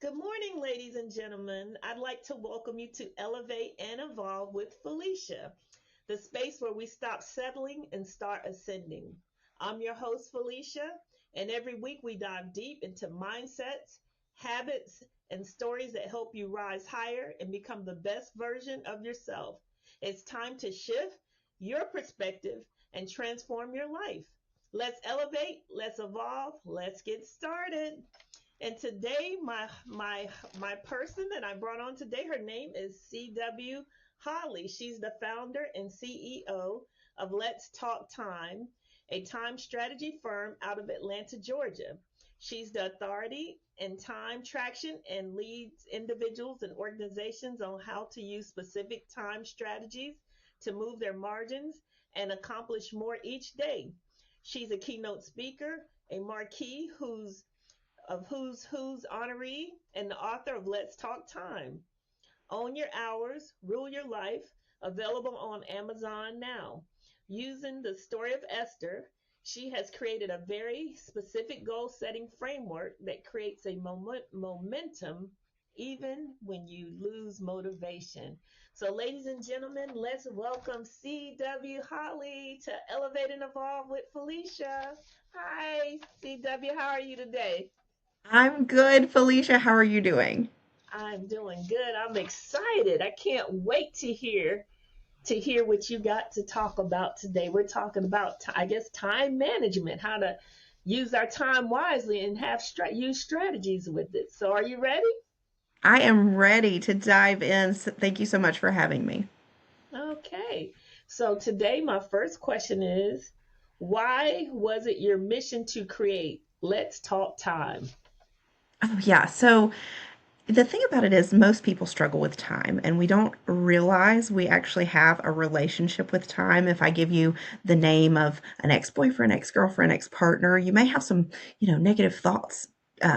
Good morning, ladies and gentlemen. I'd like to welcome you to Elevate and Evolve with Phylisa, the space where we stop settling and start ascending. I'm your host, Phylisa, and every week we dive deep into mindsets, habits, and stories that help you rise higher and become the best version of yourself. It's time to shift your perspective and transform your life. Let's elevate, let's evolve, let's get started. And today, my person that I brought on today, her name is C.W. Holly. She's the founder and CEO of Let's Talk Time, a time strategy firm out of Atlanta, Georgia. She's the authority in time traction and leads individuals and organizations on how to use specific time strategies to move their margins and accomplish more each day. She's a keynote speaker, a marquee who's honoree, and the author of Let's Talk Time. Own Your Hours, Rule Your Life, available on Amazon now. Using the story of Esther, she has created a very specific goal setting framework that creates a momentum even when you lose motivation. So, ladies and gentlemen, let's welcome C.W. Holly to Elevate and Evolve with Phylisa. Hi, C.W., how are you today? I'm good, Felicia. How are you doing? I'm doing good. I'm excited. I can't wait to hear what you got to talk about today. We're talking about I guess time management, how to use our time wisely and use strategies with it. So are you ready? I am ready to dive in. Thank you so much for having me. Okay. So today my first question is, why was it your mission to create Let's Talk Time? Oh, yeah. So the thing about it is, most people struggle with time, and we don't realize we actually have a relationship with time. If I give you the name of an ex-boyfriend, ex-girlfriend, ex-partner, you may have some, negative thoughts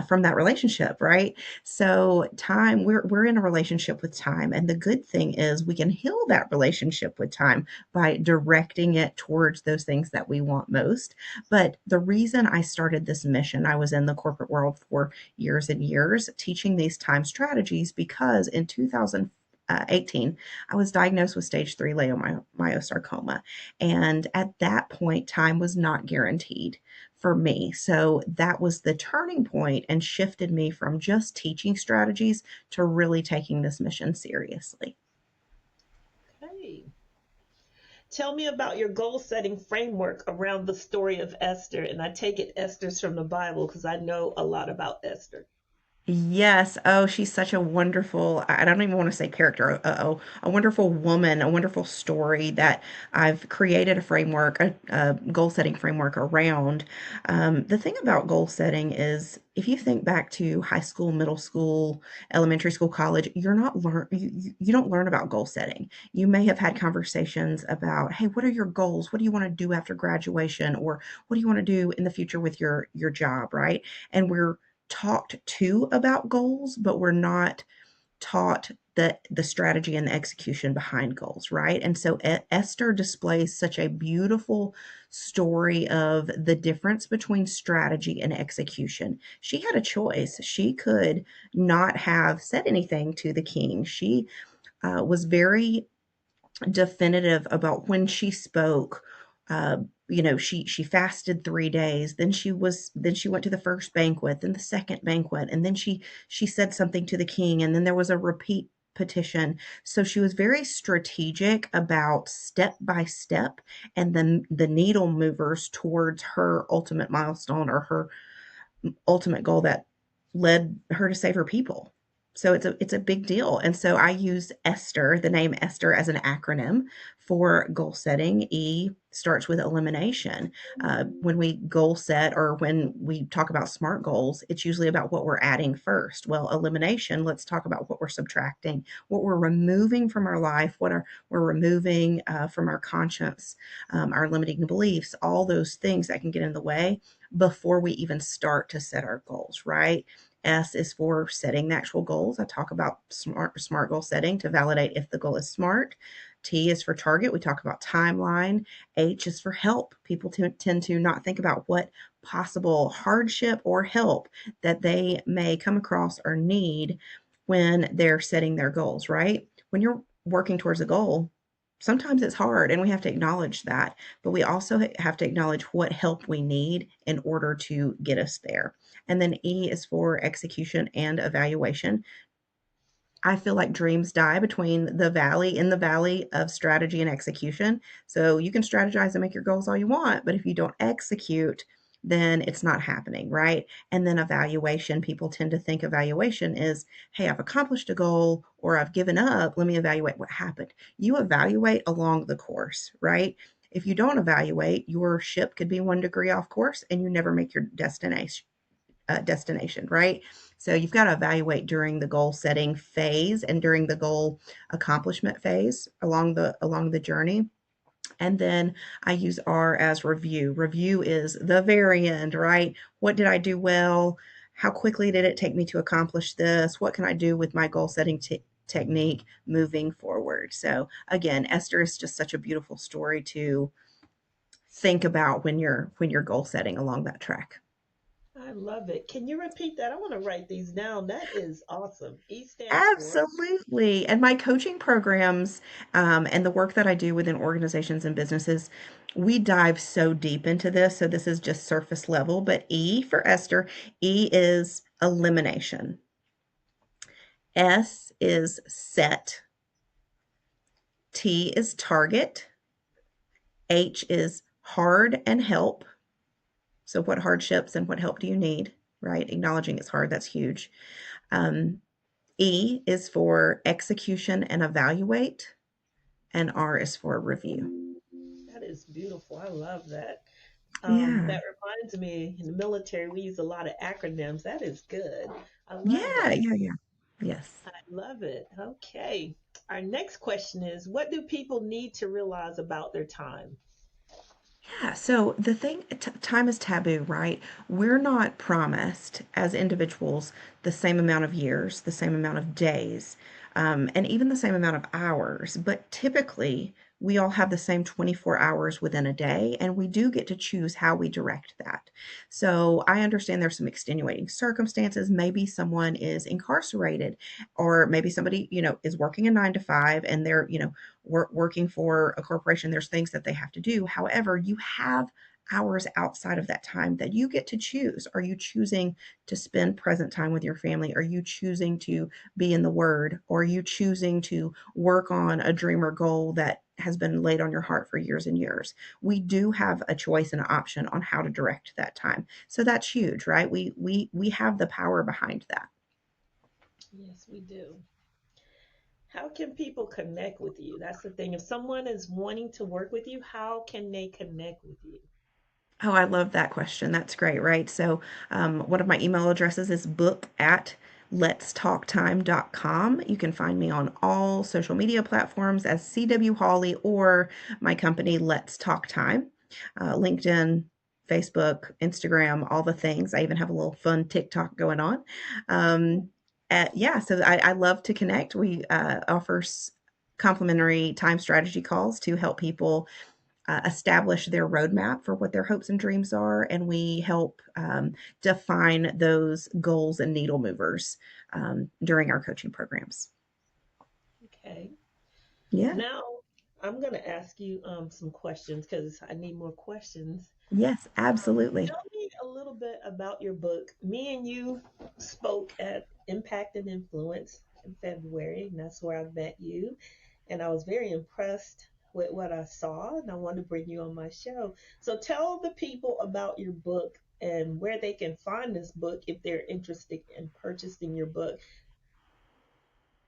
from that relationship, right? So time, we're in a relationship with time, and the good thing is we can heal that relationship with time by directing it towards those things that we want most. But the reason I started this mission, I was in the corporate world for years and years teaching these time strategies because in 2018, I was diagnosed with stage 3 leiomyosarcoma. And at that point, time was not guaranteed for me. So that was the turning point and shifted me from just teaching strategies to really taking this mission seriously. Okay. Tell me about your goal setting framework around the story of Esther. And I take it Esther's from the Bible because I know a lot about Esther. Yes. Oh, she's such a wonderful, I don't even want to say character. Oh, a wonderful woman, a wonderful story that I've created a framework, a goal setting framework around. The thing about goal setting is if you think back to high school, middle school, elementary school, college, you're not learn you don't learn about goal setting. You may have had conversations about, hey, what are your goals? What do you want to do after graduation? Or what do you want to do in the future with your job, right? And we're talked to about goals, but we're not taught the strategy and the execution behind goals, right? And so Esther displays such a beautiful story of the difference between strategy and execution. She had a choice. She could not have said anything to the king. She was very definitive about when she spoke. She fasted 3 days. Then she went to the first banquet, then the second banquet, and then she said something to the king, and then there was a repeat petition. So she was very strategic about step by step, and then the needle movers towards her ultimate milestone or her ultimate goal that led her to save her people. So it's a big deal. And so I use Esther, the name Esther, as an acronym for goal setting. E starts with elimination. When we goal set or when we talk about SMART goals, it's usually about what we're adding first. Well, elimination, let's talk about what we're subtracting, what we're removing from our life, we're removing from our conscience, our limiting beliefs, all those things that can get in the way before we even start to set our goals, right? S is for setting the actual goals. I talk about smart goal setting to validate if the goal is smart. T is for target. We talk about timeline. H is for help. People tend to not think about what possible hardship or help that they may come across or need when they're setting their goals, right? When you're working towards a goal, sometimes it's hard and we have to acknowledge that, but we also have to acknowledge what help we need in order to get us there. And then E is for execution and evaluation. I feel like dreams die between in the valley of strategy and execution. So you can strategize and make your goals all you want, but if you don't execute, then it's not happening, right? And then evaluation, people tend to think evaluation is, hey, I've accomplished a goal or I've given up. Let me evaluate what happened. You evaluate along the course, right? If you don't evaluate, your ship could be 1 degree off course and you never make your destination, right? So you've got to evaluate during the goal setting phase and during the goal accomplishment phase along the journey. And then I use R as review. Review is the very end, right? What did I do well? How quickly did it take me to accomplish this? What can I do with my goal setting technique moving forward? So again, Esther is just such a beautiful story to think about when you're goal setting along that track. I love it. Can you repeat that? I want to write these down. That is awesome. E stands for. Absolutely. And my coaching programs and the work that I do within organizations and businesses, we dive so deep into this. So this is just surface level. But E for Esther, E is elimination. S is set. T is target. H is hard and help. So what hardships and what help do you need, right? Acknowledging it's hard, that's huge. Um, E is for execution and evaluate, and R is for review. That is beautiful. I love that. Yeah. That reminds me, in the military, we use a lot of acronyms. That is good. I love Yeah, that. yeah, yeah. Yes. I love it. Okay. Our next question is, what do people need to realize about their time? Yeah, so the thing, time is taboo, right? We're not promised as individuals the same amount of years, the same amount of days, and even the same amount of hours. But typically, we all have the same 24 hours within a day, and we do get to choose how we direct that. So I understand there's some extenuating circumstances. Maybe someone is incarcerated, or maybe somebody, is working a 9 to 5 and they're, working for a corporation, there's things that they have to do. However, you have hours outside of that time that you get to choose. Are you choosing to spend present time with your family? Are you choosing to be in the Word? Or are you choosing to work on a dream or goal that has been laid on your heart for years and years? We do have a choice and an option on how to direct that time. So that's huge, right? We have the power behind that. Yes, we do. How can people connect with you? That's the thing. If someone is wanting to work with you, how can they connect with you? Oh, I love that question. That's great, right? So, one of my email addresses is book at letstalktime.com. You can find me on all social media platforms as CW Hawley or my company, Let's Talk Time, LinkedIn, Facebook, Instagram, all the things. I even have a little fun TikTok going on. Yeah, so I love to connect. We offer complimentary time strategy calls to help people establish their roadmap for what their hopes and dreams are, and we help define those goals and needle movers during our coaching programs. Okay. Yeah. Now, I'm going to ask you some questions because I need more questions. Yes, absolutely. Tell me a little bit about your book. Me and you spoke at Impact and Influence in February, and that's where I met you. And I was very impressed with what I saw, and I want to bring you on my show. So tell the people about your book and where they can find this book if they're interested in purchasing your book.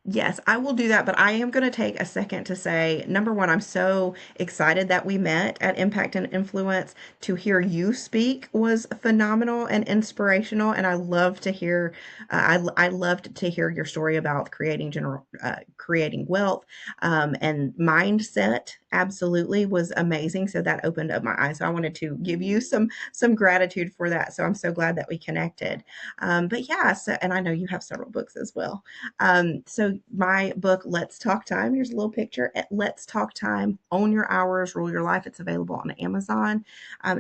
Yes, I will do that, but I am going to take a second to say, number one, I'm so excited that we met at Impact and Influence. To hear you speak was phenomenal and inspirational, and I love to hear, I loved to hear your story about creating wealth, and mindset. Absolutely was amazing. So that opened up my eyes. So I wanted to give you some gratitude for that. So I'm so glad that we connected. But yeah, so, and I know you have several books as well. So my book, Let's Talk Time. Here's a little picture. At Let's Talk Time, Own Your Hours, Rule Your Life. It's available on Amazon.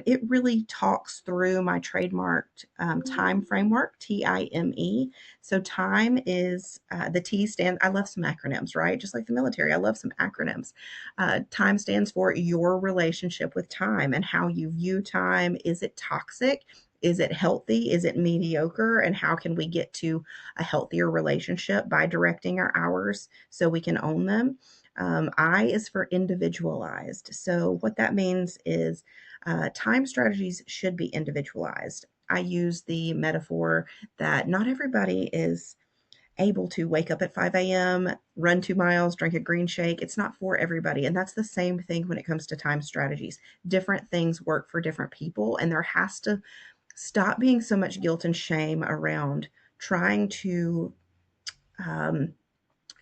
It really talks through my trademarked time framework, TIME. So time is the T stand. I love some acronyms, right? Just like the military, I love some acronyms. Time stands for your relationship with time and how you view time. Is it toxic? Is it healthy? Is it mediocre? And how can we get to a healthier relationship by directing our hours so we can own them? I is for individualized. So, what that means is time strategies should be individualized. I use the metaphor that not everybody is able to wake up at 5 a.m., run 2 miles, drink a green shake. It's not for everybody. And that's the same thing when it comes to time strategies. Different things work for different people, and there has to stop being so much guilt and shame around trying to um,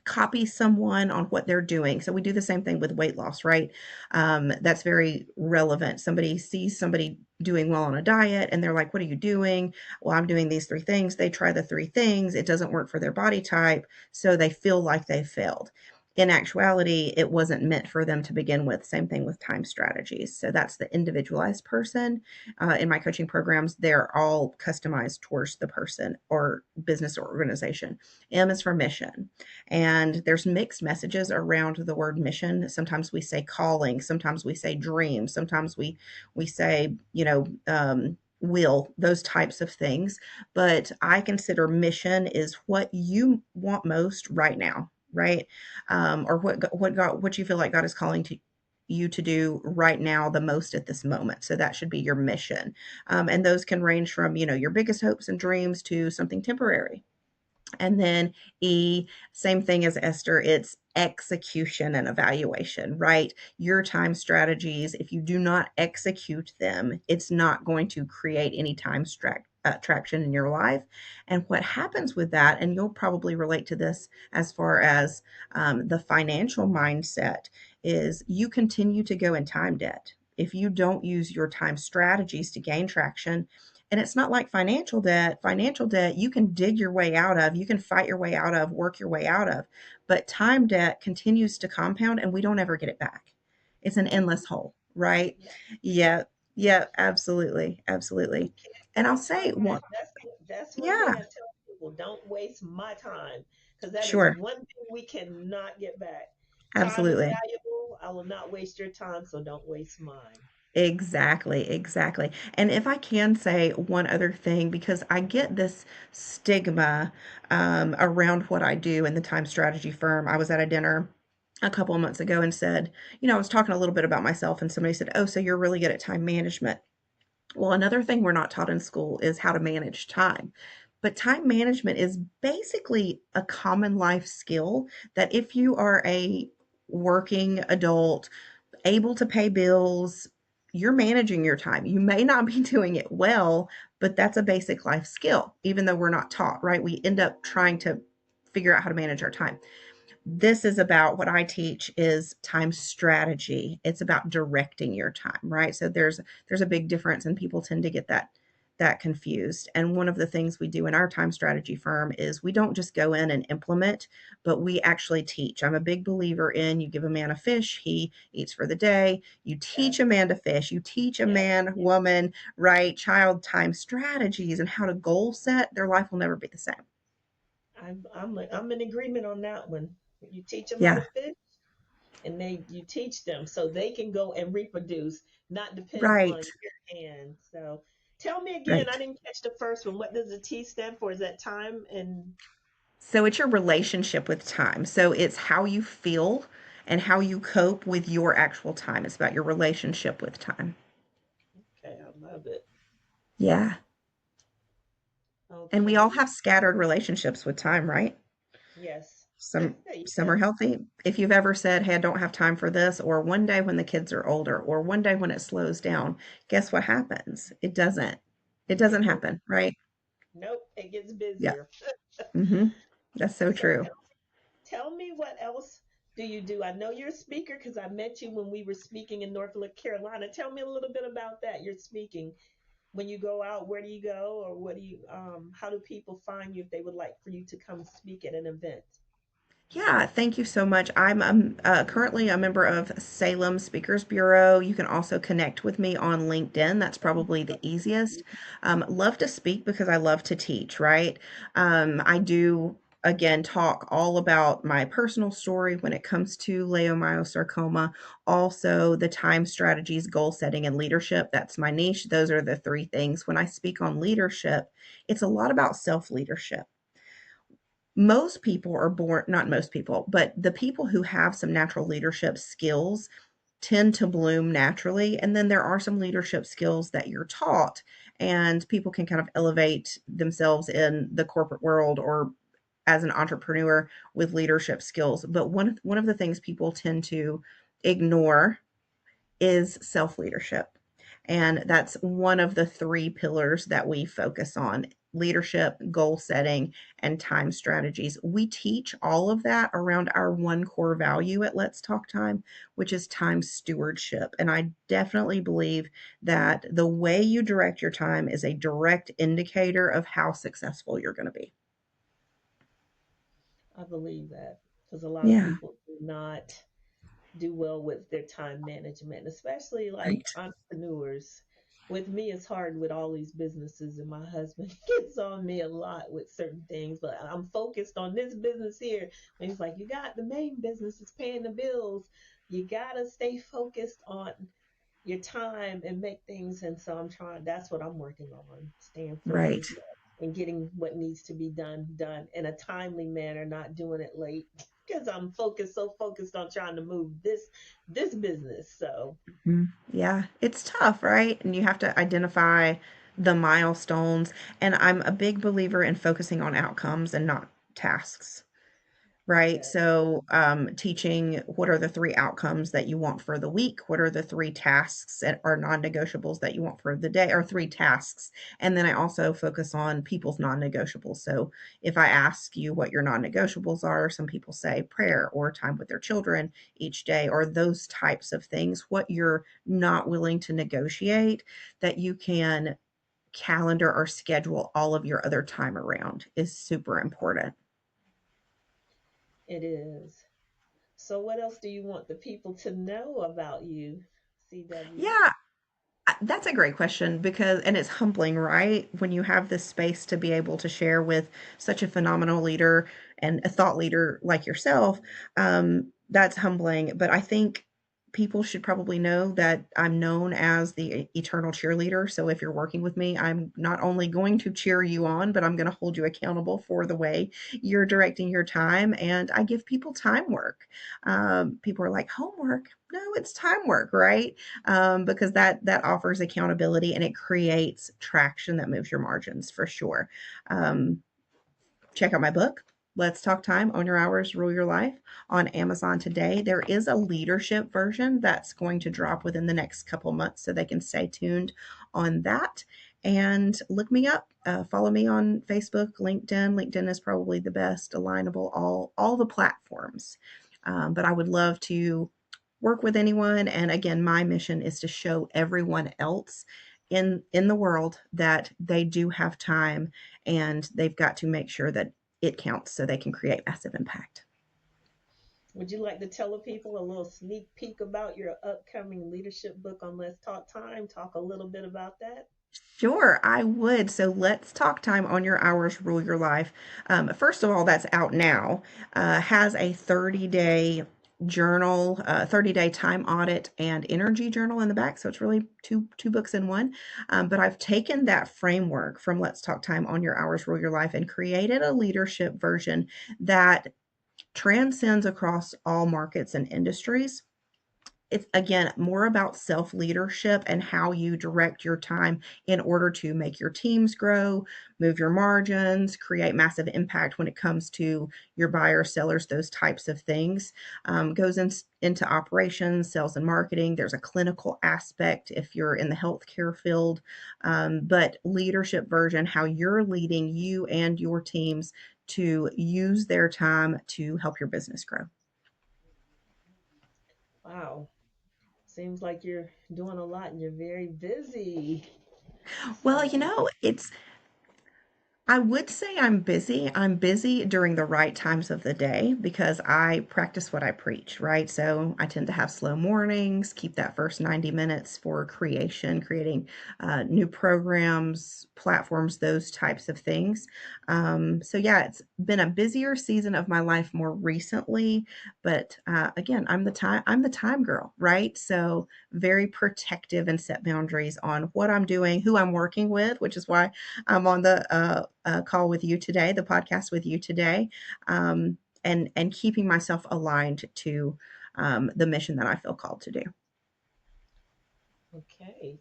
copy someone on what they're doing. So we do the same thing with weight loss, right? That's very relevant. Somebody sees somebody doing well on a diet and they're like, what are you doing? Well, I'm doing these three things. They try the three things. It doesn't work for their body type. So they feel like they failed. In actuality, it wasn't meant for them to begin with. Same thing with time strategies. So that's the individualized person. In my coaching programs, they're all customized towards the person or business or organization. M is for mission. And there's mixed messages around the word mission. Sometimes we say calling, sometimes we say dream, sometimes we say, will, those types of things. But I consider mission is what you want most right now, right? Or what you feel like God is calling to you to do right now the most at this moment. So that should be your mission. And those can range from, your biggest hopes and dreams to something temporary. And then E, same thing as Esther, it's execution and evaluation, right? Your time strategies, if you do not execute them, it's not going to create any traction in your life. And what happens with that, and you'll probably relate to this as far as the financial mindset, is you continue to go in time debt. If you don't use your time strategies to gain traction, and it's not like financial debt. Financial debt, you can dig your way out of, you can fight your way out of, work your way out of. But time debt continues to compound and we don't ever get it back. It's an endless hole, right? Yeah, Yeah, yeah, absolutely, absolutely. you can't And I'll waste say time. one, That's one thing yeah, I tell people: don't waste my time, because that is sure, one thing we cannot get back. Time is absolutely. valuable. I will not waste your time, so don't waste mine. Exactly, exactly. And if I can say one other thing, because I get this stigma around what I do in the time strategy firm. I was at a dinner a couple of months ago and said, I was talking a little bit about myself, and somebody said, oh, so you're really good at time management. Well, another thing we're not taught in school is how to manage time. But time management is basically a common life skill that if you are a working adult, able to pay bills, you're managing your time. You may not be doing it well, but that's a basic life skill, even though we're not taught, right? We end up trying to figure out how to manage our time. This is about what I teach is time strategy. It's about directing your time, right? So there's a big difference and people tend to get that confused. And one of the things we do in our time strategy firm is we don't just go in and implement, but we actually teach. I'm a big believer in you give a man a fish, he eats for the day. You teach a Yes, man to fish, you teach a yes, man, yes. woman, right, child time strategies and how to goal set, their life will never be the same. I'm in agreement on that one. You teach them how to Yeah, fish, and you teach them so they can go and reproduce, not depend upon right, your hand. So tell me again, I right. didn't catch the first one. What does the T stand for? Is that time? And So it's your relationship with time. So it's how you feel and how you cope with your actual time. It's about your relationship with time. okay, I love it. Yeah. And we all Okay, have scattered relationships with time, right? yes, Some some are yes. healthy. If you've ever said, "Hey, I don't have time for this," or one day when the kids are older, or one day when it slows down, guess what happens? It doesn't It gets happen, right? nope. It gets Yeah. busier. Mhm. That's so So true. tell me what else do you do? I know you're a speaker because I met you when we were speaking in North Carolina. Tell me a little bit about that. You're speaking. When you go out, where do you go, or what do you? How do people find you if they would like for you to come speak at an event? Yeah, thank you so much. I'm currently a member of Salem Speakers Bureau. You can also connect with me on LinkedIn. That's probably the easiest. Love to speak because I love to teach, right? I do, again, talk all about my personal story when it comes to leiomyosarcoma, also the time strategies, goal setting, and leadership. That's my niche. Those are the three things. When I speak on leadership, it's a lot about self leadership. Most people are born, not most people, but the people who have some natural leadership skills tend to bloom naturally. And then there are some leadership skills that you're taught, and people can kind of elevate themselves in the corporate world or as an entrepreneur with leadership skills. But one of the things people tend to ignore is self leadership. And that's one of the three pillars that we focus on: leadership, goal setting, and time strategies. We teach all of that around our one core value at Let's Talk Time, which is time stewardship. And I definitely believe that the way you direct your time is a direct indicator of how successful you're going to be. I believe that because a lot of Yeah, people do not do well with their time management, especially like right, entrepreneurs. With me, it's hard with all these businesses, and my husband gets on me a lot with certain things. But I'm focused on this business here. And he's like, "You got the main business is paying the bills. You gotta stay focused on your time and make things." And so I'm trying. That's what I'm working on, staying right. focused and getting what needs to be done in a timely manner, not doing it late because I'm focused, so focused on trying to move this business. So Mhm. Yeah, it's tough, right? And you have to identify the milestones. And I'm a big believer in focusing on outcomes and not tasks. Right? okay, So, teaching what are the 3 outcomes that you want for the week? What are the 3 tasks that are non-negotiables that you want for the day, or 3 tasks? And then I also focus on people's non-negotiables. So, if I ask you what your non-negotiables are, some people say prayer or time with their children each day, or those types of things, what you're not willing to negotiate that you can calendar or schedule all of your other time around is super important. it is. So what else do you want the people to know about you, CW? Yeah, that's a great question because, and it's humbling, right? When you have this space to be able to share with such a phenomenal leader and a thought leader like yourself, that's humbling. But I think people should probably know that I'm known as the eternal cheerleader. So if you're working with me, I'm not only going to cheer you on, but I'm going to hold you accountable for the way you're directing your time. And I give people time work. People are like, homework. No, it's time work, right? Because that offers accountability and it creates traction that moves your margins for sure. Um, Check out my book, Let's Talk Time, Own Your Hours, Rule Your Life, on Amazon today. There is a leadership version that's going to drop within the next couple months, so they can stay tuned on that. And look me up. Follow me on Facebook, LinkedIn. LinkedIn is probably the best alignable all the platforms. But I would love to work with anyone. And again, my mission is to show everyone else in the world that they do have time, and they've got to make sure that it counts so they can create massive impact. Would you like to tell the people a little sneak peek about your upcoming leadership book on Let's Talk Time? Talk a little bit about that. Sure, I would. So let's talk time on your hours, rule your life. First of all, that's out now. Has a 30-day journal, 30-day time audit and energy journal in the back. So it's really two books in one. But I've taken that framework from Let's Talk Time on Your Hours, Rule Your Life and created a leadership version that transcends across all markets and industries. It's again more about self leadership and how you direct your time in order to make your teams grow, move your margins, create massive impact when it comes to your buyers, sellers, those types of things. Goes into operations, sales, and marketing. There's a clinical aspect if you're in the healthcare field, but leadership version, how you're leading you and your teams to use their time to help your business grow. Wow. Seems like you're doing a lot and you're very busy. Well, So, it's I would say I'm busy. I'm busy during the right times of the day because I practice what I preach, right? So I tend to have slow mornings, keep that first 90 minutes for creation, creating new programs, platforms, those types of things. So yeah, it's been a busier season of my life more recently, but again, I'm the time girl, right? So very protective and set boundaries on what I'm doing, who I'm working with, which is why I'm on the call with you today, the podcast with you today, and keeping myself aligned to the mission that I feel called to do. Okay.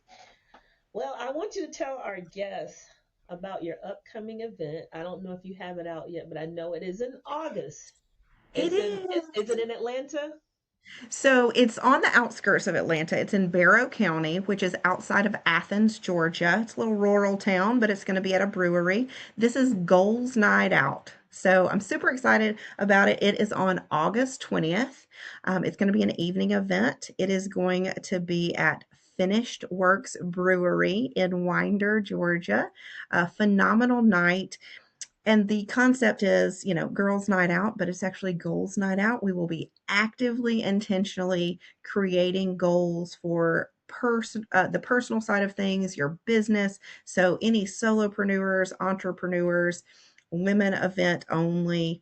Well, I want you to tell our guests about your upcoming event. I don't know if you have it out yet, but I know it is in August. It It's in is. is it in Atlanta? So it's on the outskirts of Atlanta. It's in Barrow County, which is outside of Athens, Georgia. It's a little rural town, but it's going to be at a brewery. This is Goals Night Out. So I'm super excited about it. It is on August 20th. It's going to be an evening event. It is going to be at Finished Works Brewery in Winder, Georgia. A phenomenal night. And the concept is, girls' night out, but it's actually goals night out. We will be actively, intentionally creating goals for the personal side of things, your business. So, any solopreneurs, entrepreneurs, women event only,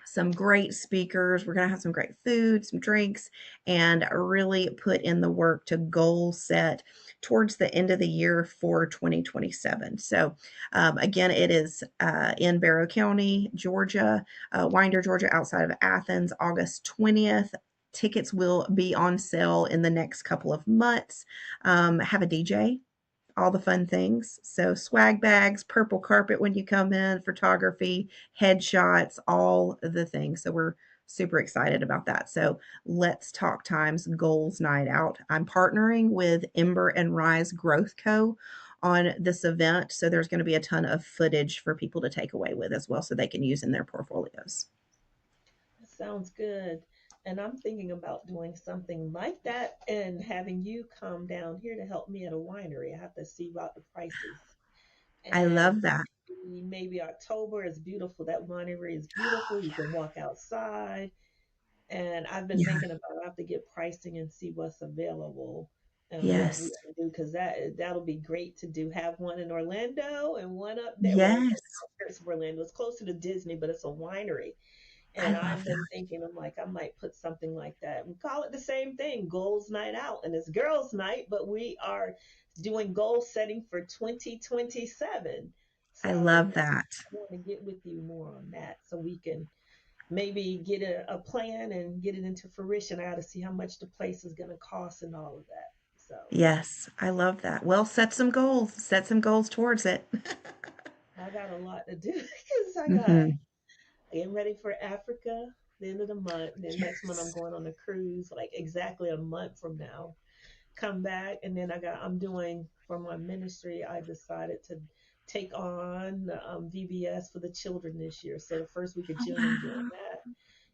some great speakers. We're going to have some great food, some drinks, and really put in the work to goal set towards the end of the year for 2027. So, again, it is in Barrow County, Georgia, Winder, Georgia, outside of Athens, August 20th. Tickets will be on sale in the next couple of months. Have a DJ, all the fun things. So swag bags, purple carpet when you come in, photography, headshots, all the things. So we're super excited about that. So let's talk times goals night out. I'm partnering with Ember and Rise Growth Co. on this event. So there's going to be a ton of footage for people to take away with as well so they can use in their portfolios. That sounds good. And I'm thinking about doing something like that and having you come down here to help me at a winery. I have to see about the prices. I And love that. maybe October is beautiful. That winery is beautiful. You can walk outside. And I've been Yeah. thinking about I have to get pricing and see what's available and what we Yes. can do because that'll be great to do. Have one in Orlando and one up there. Well, it's on Yes. the outskirts of Orlando. It's closer to Disney, but it's a winery. I And love I've been that. thinking, I'm like, I might put something like that. We call it the same thing, goals night out. And it's girls' night, but we are doing goal setting for 2027. I So love that. I want to get with you more on that so we can maybe get a plan and get it into fruition. I got to see how much the place is going to cost and all of that. So Yes, I love that. Well, set some goals. Set some goals towards it. I got a lot to do because I got Hmm. getting ready for Africa the end of the month. Then next month I'm Yes. going on a cruise, like exactly a month from now. Come back, and then I'm doing for my ministry. I decided to take on VBS for the children this year. So the first week of Oh, June I'm doing wow. that.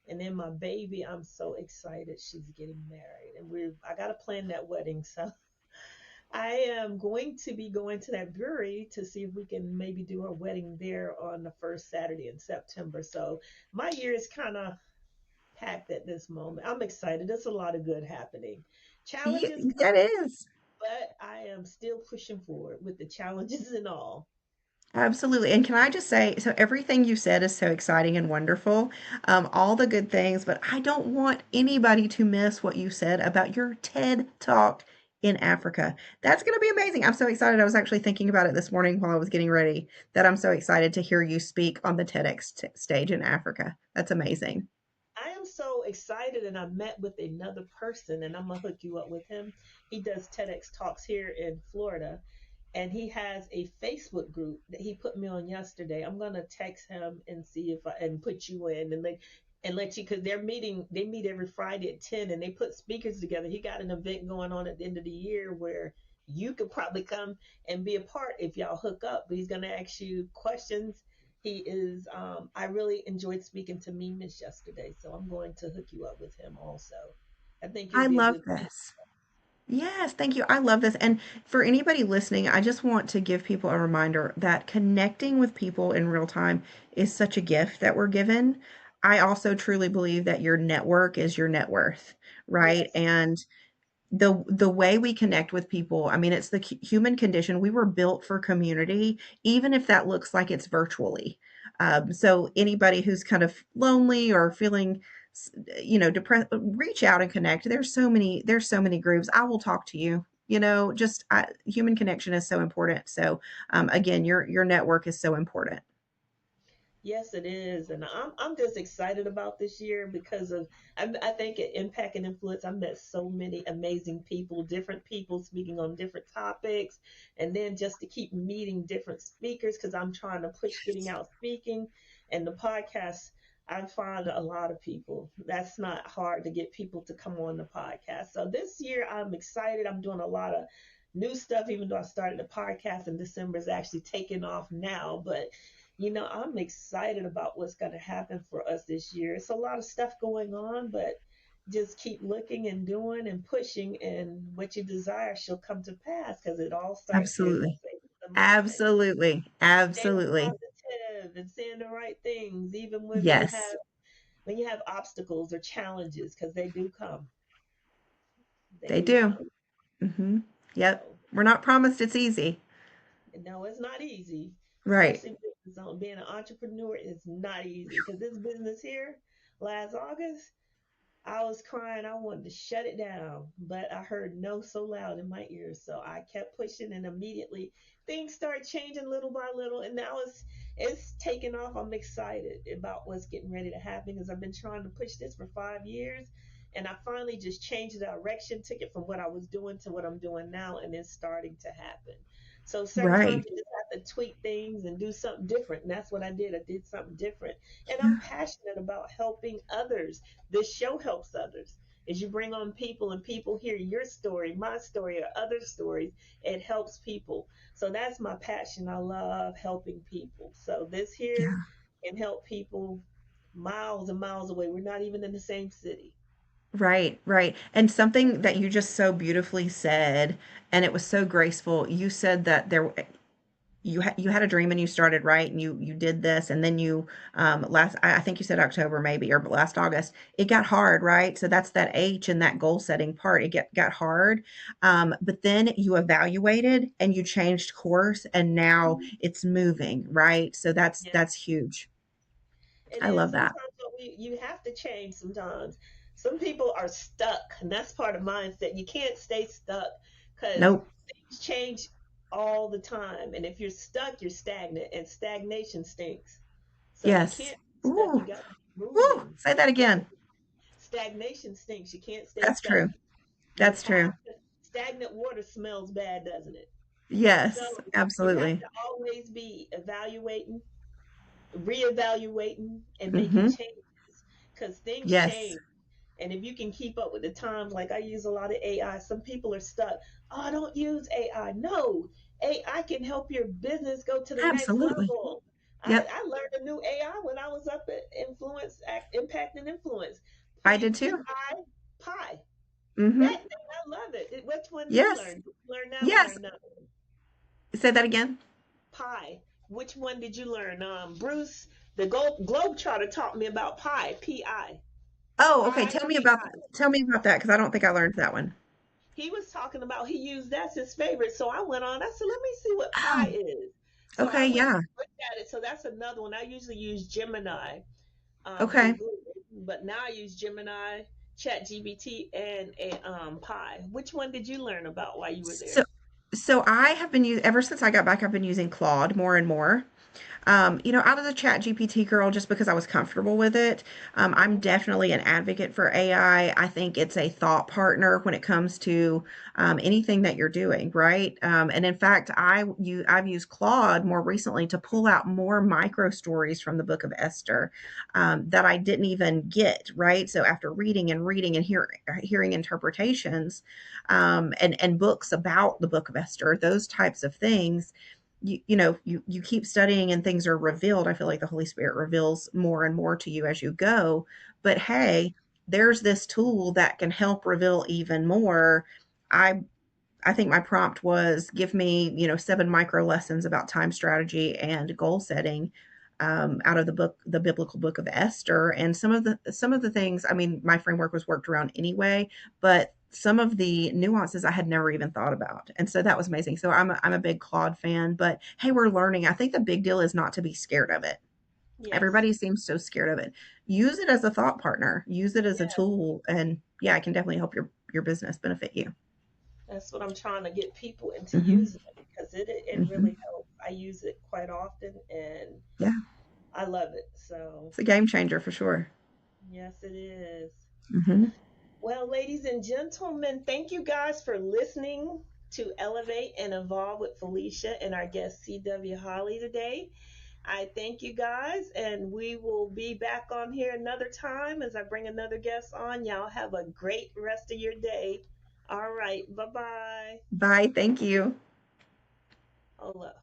And then my baby, I'm so excited she's getting married, and I got to plan that wedding. So I am going to be going to that brewery to see if we can maybe do her wedding there on the first Saturday in September. So my year is kind of packed at this moment. I'm excited. There's a lot of good happening. Challenges That come, is. but I am still pushing forward with the challenges and all. Absolutely. And can I just say, so everything you said is so exciting and wonderful, all the good things, but I don't want anybody to miss what you said about your TED Talk in Africa. That's going to be amazing. I'm so excited. I was actually thinking about it this morning while I was getting ready, that I'm so excited to hear you speak on the TEDx stage in Africa. That's amazing. I am so excited, and I met with another person, and I'm gonna hook you up with him. He does TEDx talks here in Florida, and he has a Facebook group that he put me on yesterday. I'm gonna text him and see if I and put you in and let you because they're meeting. They meet every Friday at 10, and they put speakers together. He got an event going on at the end of the year where you could probably come and be a part if y'all hook up. But he's gonna ask you questions. He is. I really enjoyed speaking to Miss yesterday, so I'm going to hook you up with him also. I think you'll I be a love good fit. this. Yes, thank you. I love this. And for anybody listening, I just want to give people a reminder that connecting with people in real time is such a gift that we're given. I also truly believe that your network is your net worth, right? Yes. And the way we connect with people, I mean, it's the human condition. We were built for community, even if that looks like it's virtually. So anybody who's kind of lonely or feeling, depressed, reach out and connect. There's so many groups. I will talk to you. Human connection is so important. So again, your network is so important. Yes, it is, and I'm just excited about this year because of I think at Impact and Influence I met so many amazing people speaking on different topics, and then just to keep meeting different speakers because I'm trying to push getting out speaking, and the podcast. I find a lot of people. That's not hard to get people to come on the podcast. So this year I'm excited. I'm doing a lot of new stuff, even though I started the podcast in December is actually taking off now, but I'm excited about what's going to happen for us this year. It's a lot of stuff going on, but just keep looking and doing and pushing, and what you desire shall come to pass because it all starts here in the Absolutely. space of the mind. Absolutely. Staying Absolutely. positive and saying the right things, even Yes, when you have obstacles or challenges, because they do come. They they do do. come. Hmm. Yep. So We're not promised it's easy. no, it's not easy, Right. especially being an entrepreneur is not easy because this business here last August I was crying. I wanted to shut it down, but I heard no so loud in my ears. So I kept pushing, and immediately things started changing little by little. And now it's taking off. I'm excited about what's getting ready to happen because I've been trying to push this for 5 years. And I finally just changed the direction, took it from what I was doing to what I'm doing now, and it's starting to happen. So certain times Right. you just have to tweak things and do something different. And that's what I did. I did something different. And I'm passionate about helping others. This show helps others. As you bring on people and people hear your story, my story, or other stories, it helps people. So that's my passion. I love helping people. So this here Yeah. can help people miles and miles away. We're not even in the same city. Right, right. And something that you just so beautifully said, and it was so graceful. You said that you had a dream and you started, right, and you did this, and then you last I think you said October maybe, or last August it got hard, right? So that's that H and that goal setting part. It got hard, but then you evaluated and you changed course, and now it's moving, right? So Yes, that's huge. it I is. love that. Sometimes you have to change sometimes. Some people are stuck, and that's part of mindset. You can't stay stuck because Nope. things change all the time. And if you're stuck, you're stagnant, and stagnation stinks. So you Yes. can't be stuck. You Ooh. got to keep Ooh. moving. Say that You got to, again. stagnation stinks. You can't stay That's stuck. true. You That's have true. to, stagnant water smells bad, doesn't it? So Yes, you have absolutely. to always be evaluating, reevaluating, and making Mhm. changes because things Yes. change. And if you can keep up with the times, like I use a lot of AI, some people are stuck. Oh, I don't use AI. No, AI can help your business go to the next Absolutely. level. I, Yep. I learned a new AI when I was up at Impact and Influence. I did P too. I Pi. Mhm. That thing, I love it. Which one did you Yes. learn? Did you learn that one or Yes. no? Say that again. Pi. Which one did you learn? Bruce, the Globetrotter, taught me about Pi. Pi. Oh, okay. Pi. Tell me about that because I don't think I learned that one. He was talking about he used that's his favorite. So I went on. I said, let me see what pi Oh, is. So I okay. went and Yeah. looked at it. So that's another one. I usually use Gemini through Okay. Google, but now I use Gemini, Chat GBT, and a Pi. Which one did you learn about while you were So, there? so I have been using ever since I got back. I've been using Claude more and more. I was a chat GPT girl just because I was comfortable with it. I'm Hmm. definitely an advocate for AI. I think it's a thought partner when it comes to anything that you're doing, right? And in fact, I've used Claude more recently to pull out more micro stories from the Book of Esther that I didn't even get, right? So after reading and hearing interpretations and books about the Book of Esther, those types of things, you keep studying and things are revealed. I feel like the Holy Spirit reveals more and more to you as you go. But hey, there's this tool that can help reveal even more. I I think my prompt was give me, 7 micro lessons about time strategy and goal setting out of the biblical book of Esther. And some of the things, I mean, my framework was worked around anyway, but some of the nuances I had never even thought about. And so that was amazing. So I'm a big Claude fan, but hey, we're learning. I think the big deal is not to be scared of it. Yes. Everybody seems so scared of it. Use it as a thought partner. Use it as a Yes. tool, and yeah, it can definitely help your business benefit you. That's what I'm trying to get people into Mhm. using it because it really Mhm. helps. I use it quite often and Yeah, I love it. So, it's a game changer for sure. yes, it is. Mhm. Well, ladies and gentlemen, thank you guys for listening to Elevate and Evolve with Phylisa and our guest CW Holly today. I thank you guys, and we will be back on here another time as I bring another guest on. Y'all have a great rest of your day. All right, bye bye. Bye. Thank you. Hold up.